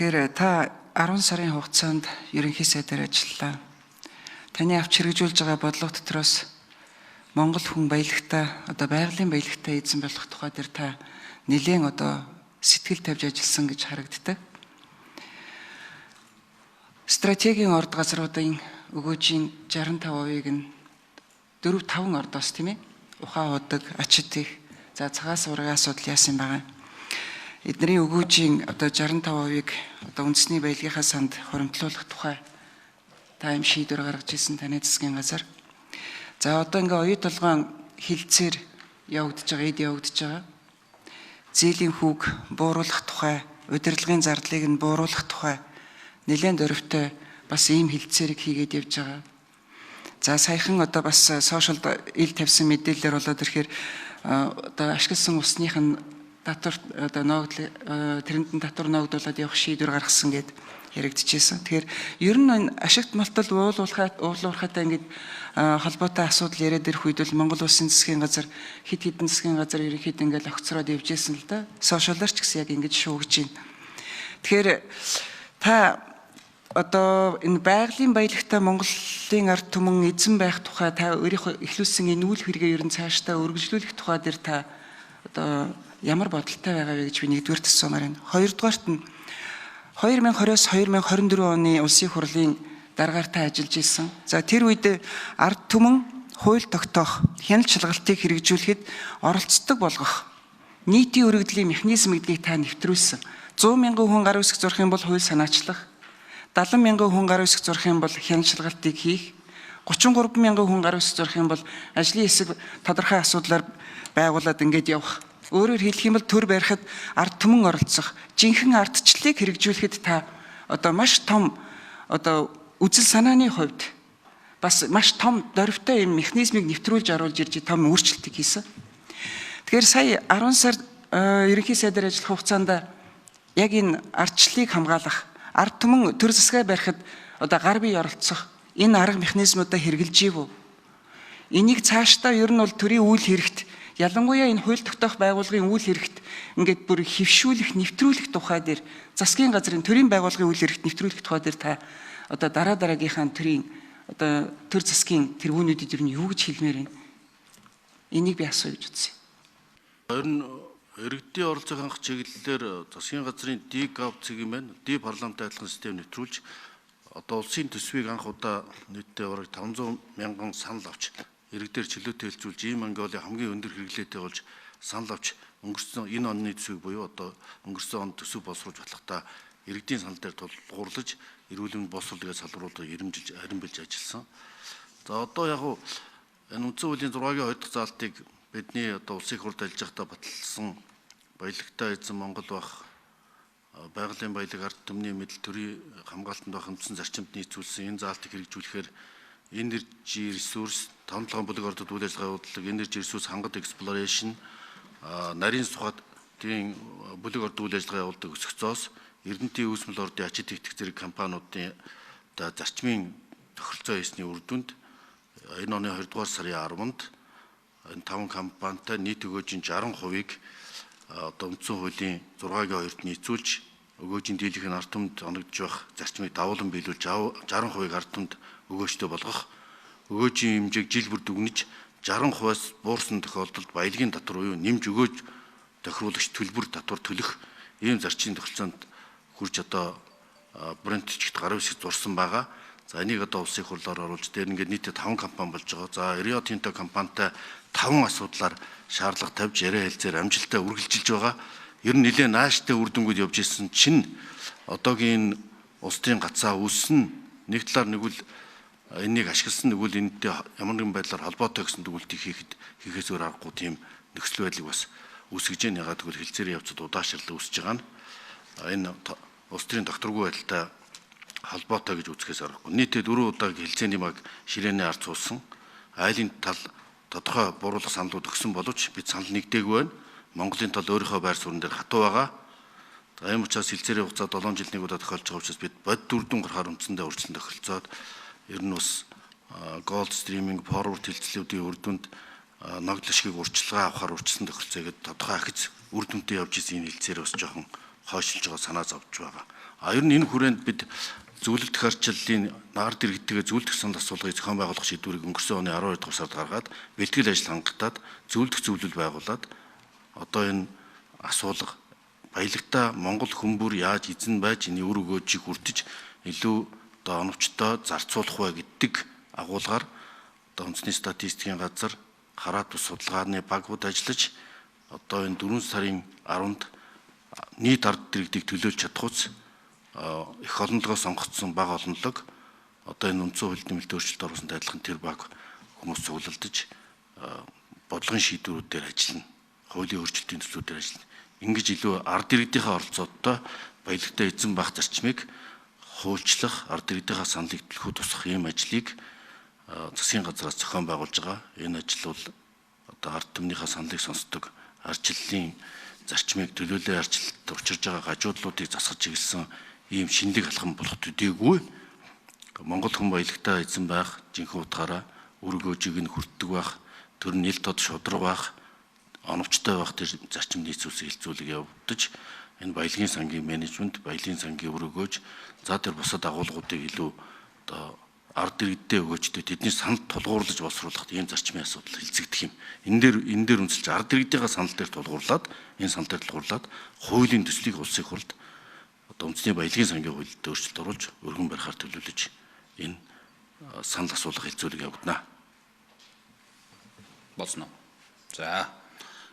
Тэгэхээр та 10 сарын хугацаанд ерөнхий сайдаар ажиллалаа. Таны авч хэрэгжүүлж байгаа бодлого дотроос Монгол хүн баялагтай, байгалийн баялагтай эзэн болох тухай дээр та нэлээд сэтгэл тавьж ажилласан гэж харагддаг. Стратегийн орд газруудын өгөөжийн 65%-ийг нь 4-5 ордоос тийм ээ. Ухаан удаг, ачид их, цагаас ургийн асуудал яасан байгаа. Эдний өгөөжийн 65%-ийг үндэсний баялагынхаа санд хоримтлуулах тухай та юм шийдвэр гаргаж ирсэн таны засгийн газар. За ингээ оюу толгойн хилцээр явагдаж байгаа. Зээлийн хүүг бууруулах тухай, удирдлагын зардлыг нь бууруулах тухай нэлээд өрөвтэй бас ийм хилцээрийг хийгээд явж байгаа. За саяхан бас сошиалд ил тавьсан мэдээлэлээр болоод ирэхээр ашигласан усных нь татвар тэрэнд нь татвар ногдуулаад явах шийдвэр гаргасан гэд яригдчихсэн. Тэгэхээр ер нь ашигт малтал уулуурхайтай ингээд холбоотой асуудал яриад ирэх үед бол Монгол Улсын засгийн газар хэд хэдэн засгийн газар ерөнхийд ингээд огцроод явж исэн л да. Сошиалар ч гэсэн яг ингэж шуугж байна. Тэгэхээр та энэ байгалийн баялагтай Монголын ард түмэн эзэн байх тухай та өөрийнхөө эхлүүлсэн энэ үйл хэрэгээ ер нь цаашдаа үргэлжлүүлэх тухай дээр та ямар бодолтой байгаа вэ гэж би нэгдүгээр асуумаар байна. Хоёрдугаарт нь 2020-с 2024 оны улсын хурлын дараагаар та ажиллаж исэн. За тэр үед ард түмэн хууль тогтоох, хяналт шалгалтыг хэрэгжүүлэхэд оролцдог болгох нийтийн өргөдлийн механизм гэдгийг та нэвтрүүлсэн. 100 мянган хүн гар үсэг зурх юм бол хууль санаачлах, 70 мянган хүн гар үсэг зурх юм бол хяналт шалгалтыг хийх, 33 мянган хүн гар үсэг зурх юм бол ажлын хэсэг тодорхой асуудлаар байгуулад ингээд явах. Өөрөөр хэлэх юм бол төр барихад ард түмэн оролцох, жинхэнэ ардчлалыг хэрэгжүүлэхэд та маш том үзэл санааны хувьд бас маш том дөрвтэй юм механизмыг нэвтрүүлж оруулж ирж том өөрчлөлтийг хийсэн. Тэгэхээр сая 10 сар ерөнхий сайдаар ажиллах хугацаанд яг энэ ардчлалыг хамгаалах, ард түмэн төр засгаа барихад гар бие оролцох энэ арга механизмуудаа хэрэгжилж ивүү. Энийг цаашдаа ер нь бол төрийн үйл хэрэгт ялангуяа энэ хууль тогтоох байгууллагын үйл хэрэгт ингээд бүр хөвшүүлэх, нэвтрүүлэх тухай дээр засгийн газрын төрийн байгууллагын үйл хэрэгт нэвтрүүлэх тухай дээр та дараагийнхаа төрийн төр засгийн тэргүүнүүдэд ер нь юу гэж хэлмээр байна? Энийг би асууя гэж үзье. Харин иргэдийн оролцоог хангах чиглэлээр засгийн газрын ДГАВ цэгийн маань парламент адилхан систем нэвтрүүлж улсын төсвийг анх удаа нийтдээ бараг 500 мянган санал авч иргэдээр чөлөөтэй хэлжүүлж ийм Монголын хамгийн өндөр хэрэглээтэй болж санал авч өнгөрсөн энэ оны төсвийг буюу өнгөрсөн он төсөв боловсруулж батлахдаа иргэдийн санал дээр тулгуурлаж эрүүл мэнд боловсруулалтын салбаруудад харин билж ажилласан. За яг энэ үндсэн хуулийн 6-гийн 2 дахь заалтыг бидний улсын хурлд ажиллаж байхдаа баталсан баялагтай эзэн Монгол байх байгалийн баялаг ард түмний мэдл төрийн хамгаалтанд байх хэмжсэн зарчимд нийцүүлсэн энэ заалтыг хэрэгжүүлэхээр энержи ресурс, томтлогын бүлэг ордод үйл ажиллагаа явуулдаг энержи ресурс хангад эксплоration, нарийн сухатын бүлэг ордод үйл ажиллагаа явуулдаг өсгцоос Эрдэнэтийн үүсмэл ордын ачид ихтгэх зэрэг компаниудын зарчмын тохиролцоо хийсний үр дүнд энэ оны 2 дугаар сарын 10-нд энэ 5 компанитай нийт өгөөжийн 60%-ийг үндсэн хуулийн 6-гийн 2-т нийцүүлж өгөөжийн дийлэнх ард түмэнд оногдож байх зарчмыг давуулан биелүүлж 60%-ийг ард түмэнд өгөөжтэй болгох, өгөөжийн хэмжээг жил бүр дүгнэж 60%-аас буурсан тохиолдолд баялагын татвар буюу нэмж өгөөж тохируулагч төлбөр татвар төлөх ийм зарчмын тогтолцоонд хүрч брэнд чигт гар үсэг зурсан байгаа. За энийг улсын хурлаар оруулж дээр ингээд нийтдээ 5 компани болж байгаа. За Rio Tinto компанитай 5 асуудлаар шаардлага тавьж яриа хэлцээр амжилттай үргэлжилж байгаа. Ер нь нэлээд нааштай үр дүнгууд явж ирсэн чинь одоогийн улс төрийн гацаа үүссэн нэг талаар нэгвэл энийг ашигласан нэгвэл энэтэй ямар нэгэн байдлаар холбоотой гэсэн дүгнэлтийг хийхээс өөр аргагүй тийм нөхцөл байдлыг бас үүсгэж байна. Ягаад гэвэл хэлцээрийн явцад удаашрлал үүсэж байгаа нь энэ улс төрийн докторгүй байдалтай холбоотой гэж үзэхээс аргагүй. Нийтдээ 4 удаагийн хэлцээний баг ширээний ард суусан. Айлын тал тодорхой бууруулах саналууд өгсөн боловч бид санал нэгдээгүй байна. Монголын тал өөрийнхөө байр суурин дээр хатуу байгаа. Ийм учраас хэлцээрийн хугацаа 7 жил нэг удаа тохиолж байгаа учраас бид бод дүрдэн гарахаар үндсэндээ урьдчилан тохиролцоод ер нь бас gold streaming forward хилцлүүдийн үр дүнд ногдлошгийг урьдчилгаа авахар урьдчилсан тохиролцоо гэдээ тодорхой ахиж үр дүнтэй явж исэн энэ хэлцээр бас жоохон хойшилж байгаа санаа зовж байгаа. Ер нь энэ хүрээнд бид зөвлөлдөх арчлалын ард иргэдтэйгээ зөвлөлдөх санал асуулгыг зохион байгуулах шийдвэрийг өнгөрсөн оны 12 дугаар сард гаргаад бэлтгэл ажил хангалтад зөвлөлдөх зөвлөл байгуулад одоо энэ асуулга баялагтаа Монгол хүмүүр яаж эзэн байж энэ үр өгөөжийг хүртэж илүү одоо оновчтой зарцуулах вэ гэдэг агуулгаар одоо үндэсний статистикийн газар хараа тус судалгааны багууд ажиллаж одоо энэ 4 сарын 10-нд нийт ард иргэдийг төлөөлж чадхуйц их олонлогоо сонгогдсон баг олонлог одоо энэ үндсэн хууль нэмэлт өөрчлөлт оруулсан адилхан тэр баг хүмүүс цуглалдаж бодлогын шийдвэрүүдээр ажиллана. Хуулийн өөрчлөлтийн төслүүдээр ажиллана. Ингэж илүү ард иргэдийнхээ оролцооттой баялагтай эзэн байх зарчмыг хуульчлах, ард иргэдийнхээ саналыг төлөхөд тусах ийм ажлыг засгийн газраас зохион байгуулж байгаа. Энэ ажил бол одоо ард түмнийхээ саналыг сонсдог арчлалын зарчмыг төлөөлөө арчлалт учирж байгаа гажуудлуудыг засгаж чиглэсэн ийм шинэлэг алхам болох төдийгүй Монгол хүн баялагтай эзэн байх, жинхэнэ утгаараа үр өгөөжийг нь хүртдэг байх, төр нь ил тод шудраг байх, оновчтой байх тэр зарчим нийцүүлсэн хилцүүлэг явагдаж энэ баялагын сангийн менежмент, баялагын сангийн үр өгөөж за тэр бусад агуулгуудыг илүү одоо ард иргэдтэй өгөөжтэй тэдний санал тулгуурлаж боловсруулах ийм зарчмын асуудал хилцэгдэх юм. Энэ дээр үнэлж ард иргэдийн санал дээр тулгуурлаад энэ санал дээр тулгуурлаад хуулийн төслийг улсын хурлд одоо үндэсний баялагын сангийн хуульд өөрчлөлт оруулж өргөн барихаар төлөвлөж энэ санал асуулга хилцүүлэг явагдана. Болсноо. За